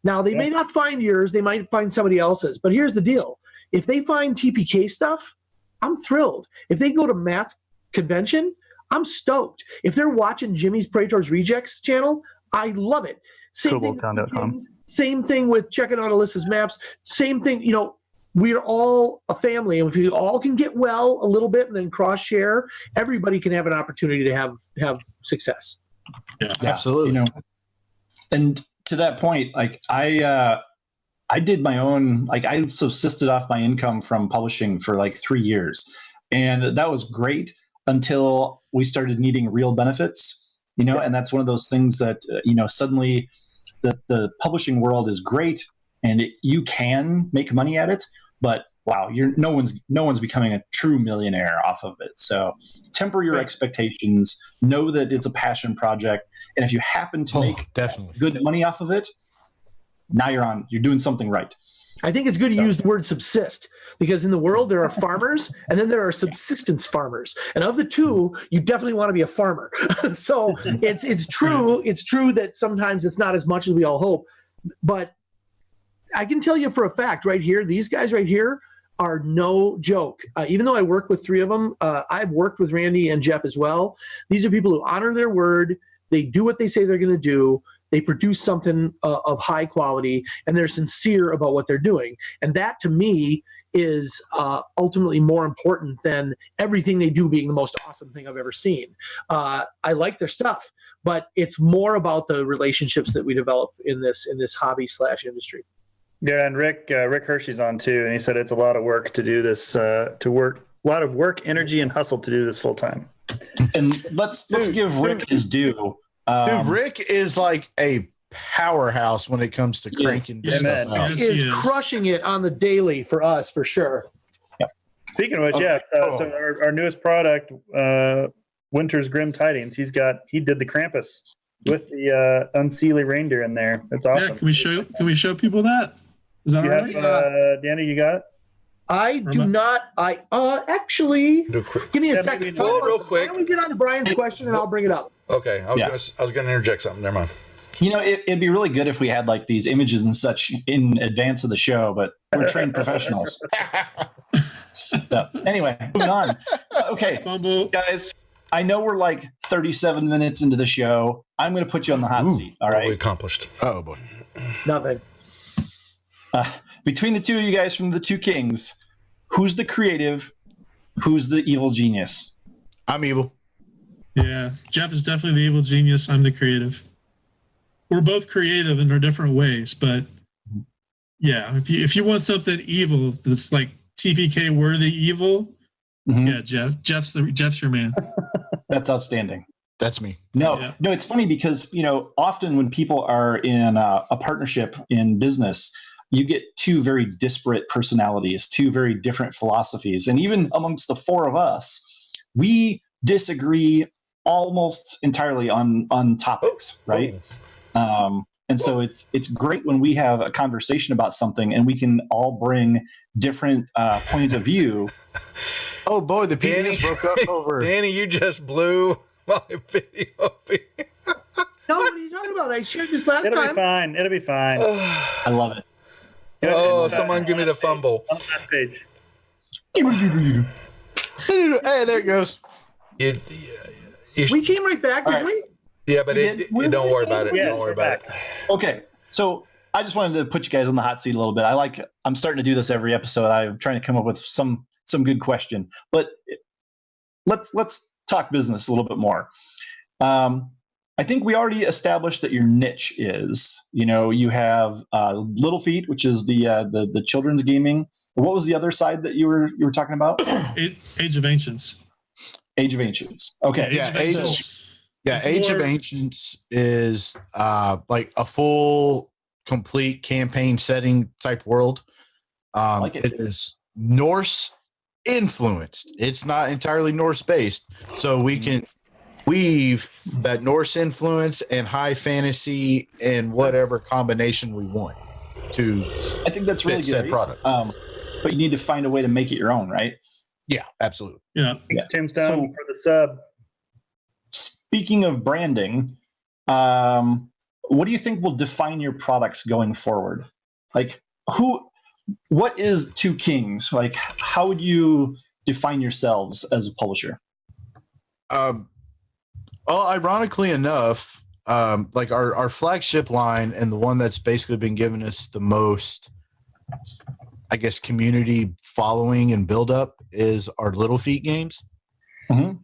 Speaker 2: Now, they may not find yours, they might find somebody else's, but here's the deal. If they find TPK stuff, I'm thrilled. If they go to Matt's convention, I'm stoked. If they're watching Jimmy's Praetor's Rejects channel, I love it. Same thing with checking out Alyssa's maps. Same thing, we're all a family, and if we all can get well a little bit and then cross share, everybody can have an opportunity to have success.
Speaker 6: Yeah.
Speaker 3: Absolutely.
Speaker 5: You know, and to that point, like I did my own, like I subsisted off my income from publishing for like 3 years, and that was great until we started needing real benefits, you know, and that's one of those things that, suddenly the publishing world is great and you can make money at it, but wow, no one's becoming a true millionaire off of it. So temper your expectations, know that it's a passion project. And if you happen to make
Speaker 3: definitely
Speaker 5: good money off of it, now you're doing something right.
Speaker 2: I think it's good to use the word subsist, because in the world there are farmers and then there are subsistence farmers. And of the two, you definitely want to be a farmer. So it's true. It's true that sometimes it's not as much as we all hope. But I can tell you for a fact right here, these guys right here are no joke. Even though I work with 3 of them, I've worked with Randy and Jeff as well. These are people who honor their word. They do what they say they're going to do. They produce something of high quality, and they're sincere about what they're doing. And that, to me, is ultimately more important than everything they do being the most awesome thing I've ever seen. I like their stuff, but it's more about the relationships that we develop in this hobby/industry.
Speaker 1: Yeah, and Rick Hershey's on too, and he said it's a lot of work to do this. A lot of work, energy, and hustle to do this full time.
Speaker 5: And let's give Rick his due.
Speaker 3: Dude, Rick is like a powerhouse when it comes to cranking this stuff out.
Speaker 2: He is crushing it on the daily for us, for sure.
Speaker 1: Speaking of which, so our newest product, Winter's Grim Tidings, he did the Krampus with the Unseelie reindeer in there. That's awesome.
Speaker 6: Yeah, can we show people that? Is that all right?
Speaker 1: Danny, you got it?
Speaker 2: I do not. Actually, give me a second.
Speaker 4: Well, real quick.
Speaker 2: Why don't we get on to Brian's question and I'll bring it up.
Speaker 4: Okay, I was gonna interject something. Never mind.
Speaker 5: You know, it'd be really good if we had like these images and such in advance of the show, but we're trained professionals. So, anyway, moving on. Okay, guys, I know we're like 37 minutes into the show. I'm going to put you on the hot seat. All right.
Speaker 4: We accomplished.
Speaker 3: Oh boy.
Speaker 2: Nothing.
Speaker 5: Between the two of you guys from the Two Kings, who's the creative? Who's the evil genius?
Speaker 3: I'm evil.
Speaker 6: Yeah, Jeff is definitely the evil genius. I'm the creative. We're both creative in our different ways, but yeah, if you want something evil that's like TPK worthy evil, yeah, Jeff's your man.
Speaker 5: That's outstanding.
Speaker 3: That's me.
Speaker 5: No, it's funny because, often when people are in a partnership in business, you get 2 very disparate personalities, 2 very different philosophies. And even amongst the 4 of us, we disagree almost entirely on topics, right? And so it's great when we have a conversation about something and we can all bring different points of view.
Speaker 3: Oh boy, the PDF broke up over.
Speaker 4: Danny, you just blew my video.
Speaker 2: No, what are you talking about? I shared this last
Speaker 1: It'll
Speaker 2: time.
Speaker 1: be fine. It'll be fine.
Speaker 5: I love it.
Speaker 4: Oh, someone give me the fumble.
Speaker 1: On that page.
Speaker 3: Hey, there it goes.
Speaker 2: We came right back, didn't we?
Speaker 4: Yeah, but don't worry about it.
Speaker 1: Yes,
Speaker 4: Don't worry about it.
Speaker 5: Okay, so I just wanted to put you guys on the hot seat a little bit. I'm starting to do this every episode. I'm trying to come up with some good question, but let's talk business a little bit more. I think we already established that your niche is, you have Little Feet, which is the children's gaming. What was the other side that you were talking about?
Speaker 6: Age of Ancients.
Speaker 5: Age of Ancients. Okay.
Speaker 3: Age of Ancients is like a full, complete campaign setting type world.
Speaker 5: Like it.
Speaker 3: It is Norse influenced. It's not entirely Norse based, so we can weave that Norse influence and high fantasy and whatever combination we want to.
Speaker 5: I think that's really
Speaker 3: fit
Speaker 5: good.
Speaker 3: said product.
Speaker 5: But you need to find a way to make it your own, right?
Speaker 3: Yeah, absolutely.
Speaker 6: Yeah.
Speaker 1: Thanks, Tombstone, for the sub.
Speaker 5: Speaking of branding, what do you think will define your products going forward? Like, what is Two Kings? Like, how would you define yourselves as a publisher?
Speaker 3: Well, ironically enough, like our flagship line and the one that's basically been giving us the most, I guess, community following and build up is our Little Feet games.
Speaker 5: Mhm.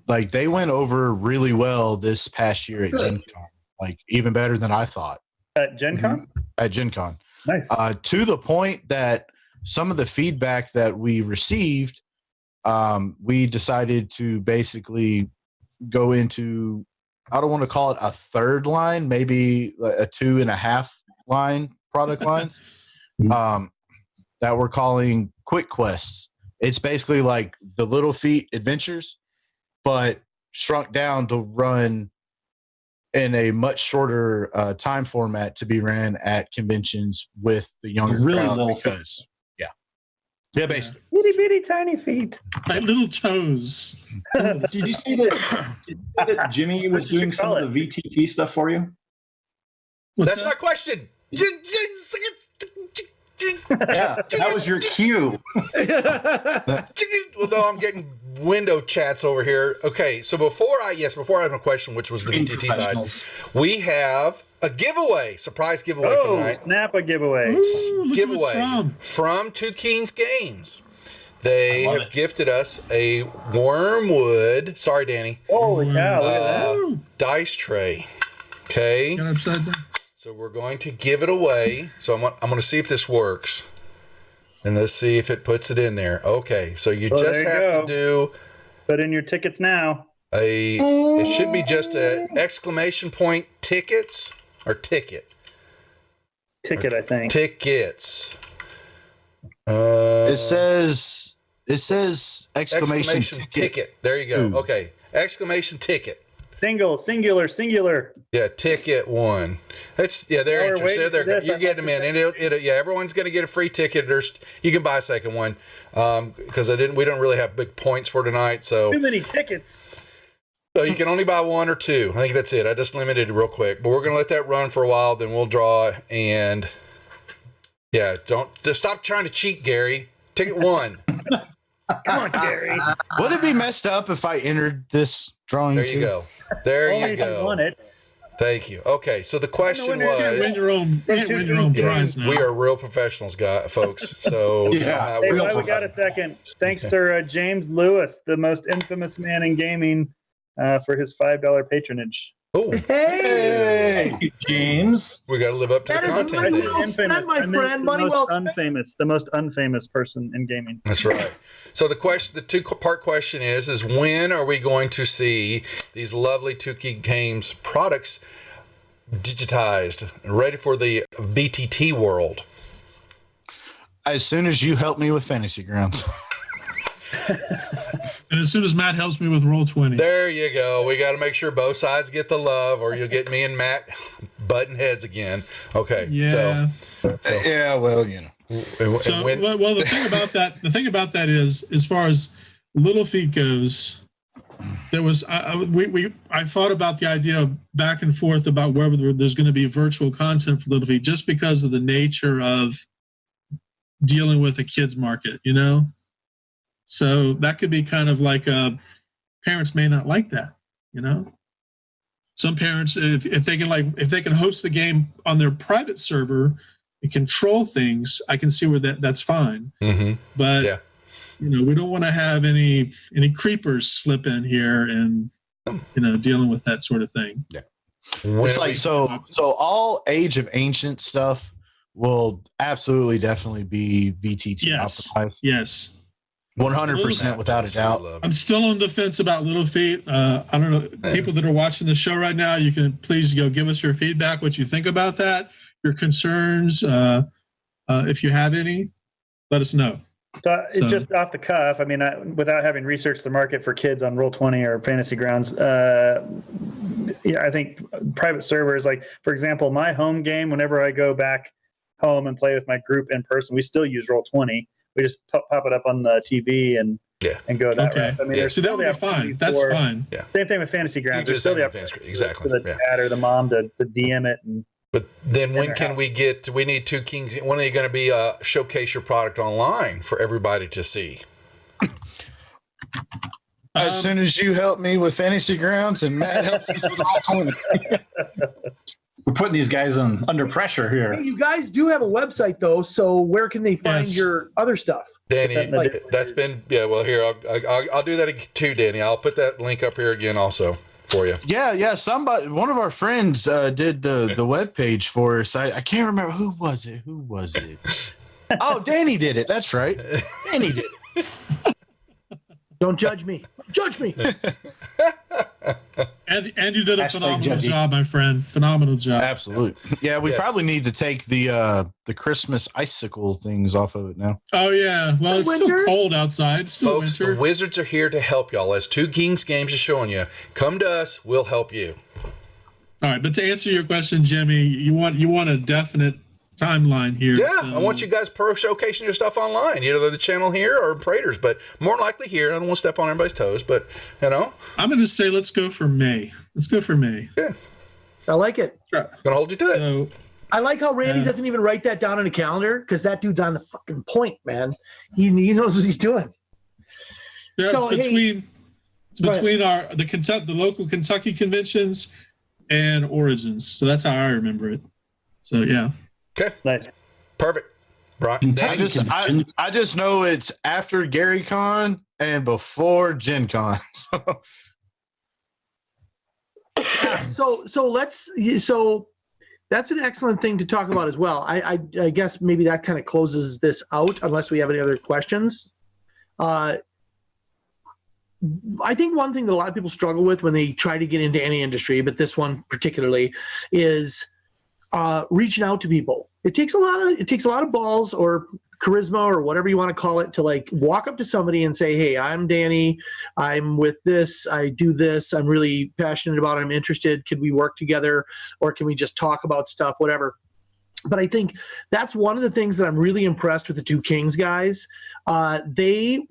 Speaker 3: Like they went over really well this past year at Gen Con, like even better than I thought
Speaker 1: At Gen Con?
Speaker 3: at Gen Con.
Speaker 1: Nice.
Speaker 3: To the point that some of the feedback that we received, we decided to basically go into, I don't want to call it a third line, maybe a 2.5 line product lines that we're calling Quick Quests. It's basically like the Little Feet Adventures, but shrunk down to run in a much shorter time format to be ran at conventions with the younger
Speaker 5: Really
Speaker 3: crowd.
Speaker 5: little
Speaker 3: Because, yeah, basically.
Speaker 1: Itty bitty tiny feet.
Speaker 6: My little toes.
Speaker 5: Did you see that Jimmy was doing some of the VTT stuff for you?
Speaker 6: What's
Speaker 4: That's my
Speaker 6: that?
Speaker 4: question.
Speaker 5: Yeah, that was your cue.
Speaker 4: Well, no, I'm getting window chats over here. Okay, so before I have a question, which was the VTT side, we have a giveaway, surprise giveaway for
Speaker 1: Oh,
Speaker 4: tonight.
Speaker 1: snap a giveaway.
Speaker 6: Ooh, look who it's
Speaker 4: Giveaway from Two Kings Games. They
Speaker 5: I love
Speaker 4: have
Speaker 5: it.
Speaker 4: gifted us a Wormwood. Sorry, Danny.
Speaker 1: Holy cow, look at that.
Speaker 6: Ooh,
Speaker 4: Dice tray. Okay,
Speaker 6: got upside down.
Speaker 4: so we're going to give it away. So I'm going to see if this works, and let's see if it puts it in there. Okay, so you
Speaker 1: Well,
Speaker 4: just
Speaker 1: there you
Speaker 4: have
Speaker 1: go.
Speaker 4: to do
Speaker 1: Put in your tickets now.
Speaker 4: it should be just a exclamation point tickets or ticket
Speaker 1: Ticket, I think.
Speaker 4: tickets.
Speaker 3: It says exclamation
Speaker 4: ticket. There you go.
Speaker 3: Ooh.
Speaker 4: Okay, exclamation ticket.
Speaker 1: Singular.
Speaker 4: Yeah, ticket one. They're
Speaker 1: While we're
Speaker 4: interested.
Speaker 1: waiting
Speaker 4: They're
Speaker 1: for this,
Speaker 4: you're
Speaker 1: I'd
Speaker 4: getting them in, and everyone's going to get a free ticket. You can buy a second one because we don't really have big points for tonight, so
Speaker 1: Too many tickets.
Speaker 4: you can only buy one or two. I think that's it. I just limited it real quick, but we're going to let that run for a while. Then we'll draw and just stop trying to cheat, Gary. Ticket one.
Speaker 1: Come on, Gary.
Speaker 3: Would it be messed up if I entered this drawing?
Speaker 4: There you
Speaker 3: too?
Speaker 4: go. There
Speaker 1: Only
Speaker 4: you
Speaker 1: if you
Speaker 4: go.
Speaker 1: want it.
Speaker 4: Thank you. Okay, so the question
Speaker 1: winner, you
Speaker 6: Win
Speaker 4: was.
Speaker 6: your own, win your own prize now.
Speaker 4: We are real professionals, folks. So you know
Speaker 5: Yeah.
Speaker 4: how
Speaker 1: Hey,
Speaker 4: we're
Speaker 1: while we got a second, thanks, Sir James Lewis, the most infamous man in gaming, for his $5 patronage.
Speaker 4: Oh,
Speaker 2: Hey,
Speaker 5: Thank you, James.
Speaker 4: we got to live up to
Speaker 2: That
Speaker 4: the
Speaker 2: is
Speaker 4: content
Speaker 2: money
Speaker 4: there.
Speaker 2: well spent, my
Speaker 1: I meant
Speaker 2: friend. Money well spent.
Speaker 1: the most unfamous person in gaming.
Speaker 4: That's right. So the two-part question is when are we going to see these lovely Two Key Games products digitized and ready for the VTT world?
Speaker 3: As soon as you help me with Fantasy Grounds.
Speaker 6: And as soon as Matt helps me with Roll20.
Speaker 4: There you go. We got to make sure both sides get the love, or you'll get me and Matt butting heads again. Okay.
Speaker 6: Yeah.
Speaker 3: Yeah, well, you know.
Speaker 6: So, well, the thing about that is, as far as Little Feet goes, there was I thought about the idea of back and forth about whether there's going to be virtual content for Little Feet, just because of the nature of dealing with a kids market, you know. So that could be kind of like parents may not like that, you know. Some parents, if they can host the game on their private server and control things, I can see where that's fine.
Speaker 4: Mm-hmm.
Speaker 6: But
Speaker 4: Yeah.
Speaker 6: you know, we don't want to have any creepers slip in here and dealing with that sort of thing.
Speaker 3: Yeah. It's like so all Age of Ancient stuff will absolutely definitely be VTT optimized.
Speaker 6: Yes.
Speaker 3: 100% without a doubt.
Speaker 6: I'm still on the fence about Little Feet. I don't know. People that are watching the show right now, you can please give us your feedback, what you think about that, your concerns. If you have any, let us know.
Speaker 1: So just off the cuff, I mean, without having researched the market for kids on Roll20 or Fantasy Grounds, I think private servers, like, for example, my home game, whenever I go back home and play with my group in person, we still use Roll20. We just pop it up on the TV and go that
Speaker 6: Okay.
Speaker 1: route. So, I mean,
Speaker 6: So
Speaker 1: there's
Speaker 6: that
Speaker 1: still
Speaker 6: would
Speaker 1: the
Speaker 6: be fine.
Speaker 1: opportunity
Speaker 6: That's
Speaker 1: for-
Speaker 6: fine.
Speaker 1: Same thing with Fantasy Grounds. There's still the opportunity
Speaker 4: exactly.
Speaker 1: for the dad or the mom to DM it.
Speaker 4: But then when can we get? We need Two Kings. When are you going to be showcase your product online for everybody to see?
Speaker 3: As soon as you help me with Fantasy Grounds and Matt helps us with Roll20.
Speaker 5: We're putting these guys under pressure here.
Speaker 2: Hey, you guys do have a website though, so where can they find
Speaker 6: Yes.
Speaker 2: your other stuff?
Speaker 4: Danny,
Speaker 2: Like-
Speaker 4: that's been well. Here, I'll do that too, Danny. I'll put that link up here again also for you.
Speaker 3: Yeah. One of our friends did the web page for us. I can't remember who was it. Oh, Danny did it. That's right. Danny did it.
Speaker 2: Don't judge me. Judge me.
Speaker 6: And you did a
Speaker 5: Hashtag
Speaker 6: phenomenal
Speaker 5: judgy.
Speaker 6: job, my friend. Phenomenal job.
Speaker 3: Absolutely. Yeah, we
Speaker 4: Yes.
Speaker 3: probably need to take the Christmas icicle things off of it now.
Speaker 6: Oh yeah. Well, it's
Speaker 2: Winter?
Speaker 6: still cold outside. It's still
Speaker 4: Folks,
Speaker 6: winter.
Speaker 4: the Wizards are here to help y'all. As Two Kings Games is showing you, come to us. We'll help you.
Speaker 6: All right, but to answer your question, Jimmy, you want a definite timeline here.
Speaker 4: Yeah,
Speaker 6: so-
Speaker 4: I want you guys showcasing your stuff online, either the channel here or Praetors, but more likely here. I don't want to step on everybody's toes, but
Speaker 6: I'm going to say let's go for May. Let's go for May.
Speaker 4: yeah,
Speaker 2: I like it.
Speaker 4: gonna hold you to it.
Speaker 6: So
Speaker 2: I like how Randy
Speaker 6: Yeah.
Speaker 2: doesn't even write that down in a calendar because that dude's on the fucking point, man. He knows what he's doing.
Speaker 6: yeah,
Speaker 2: So,
Speaker 6: it's
Speaker 2: hey,
Speaker 6: between
Speaker 2: go ahead.
Speaker 6: the local Kentucky conventions and Origins. So that's how I remember it. So yeah.
Speaker 4: Okay,
Speaker 1: Nice.
Speaker 4: perfect. Brian,
Speaker 5: Kentucky
Speaker 4: Danny,
Speaker 3: I just know it's after Gary Con and before Gen Con.
Speaker 2: So that's an excellent thing to talk about as well. I guess maybe that kind of closes this out unless we have any other questions. I think one thing that a lot of people struggle with when they try to get into any industry, but this one particularly, is reaching out to people. It takes a lot of balls or charisma or whatever you want to call it to like walk up to somebody and say, hey, I'm Danny, I'm with this, I do this, I'm really passionate about it, I'm interested, could we work together or can we just talk about stuff, whatever. But I think that's one of the things that I'm really impressed with the Two Kings guys. They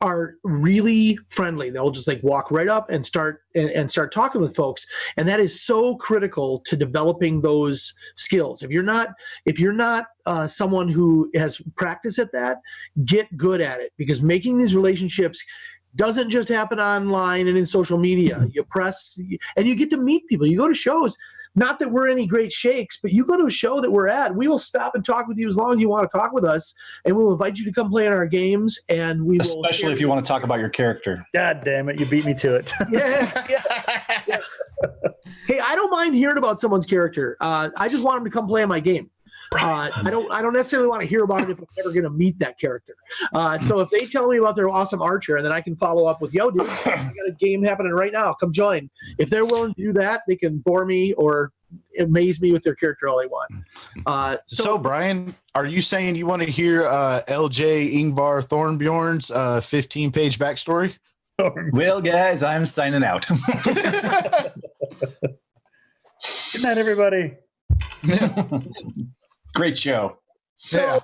Speaker 2: are really friendly. They'll just like walk right up and start talking with folks, and that is so critical to developing those skills. If you're not someone who has practice at that, get good at it, because making these relationships doesn't just happen online and in social media. You press and you get to meet people. You go to shows. Not that we're any great shakes, but you go to a show that we're at, we will stop and talk with you as long as you want to talk with us, and we'll invite you to come play in our games, and we will.
Speaker 5: Especially if you want to talk about your character.
Speaker 1: God damn it, you beat me to it.
Speaker 2: Yeah. Hey, I don't mind hearing about someone's character. I just want them to come play in my game. I don't necessarily want to hear about it if I'm ever going to meet that character. So if they tell me about their awesome archer, and then I can follow up with, yo, dude, I got a game happening right now, come join. If they're willing to do that, they can bore me or amaze me with their character all they want.
Speaker 3: So Brian, are you saying you want to hear LJ Ingvar Thornbjorn's 15-page backstory?
Speaker 5: Well, guys, I'm signing out.
Speaker 1: Good night, everybody.
Speaker 5: Great show.
Speaker 2: so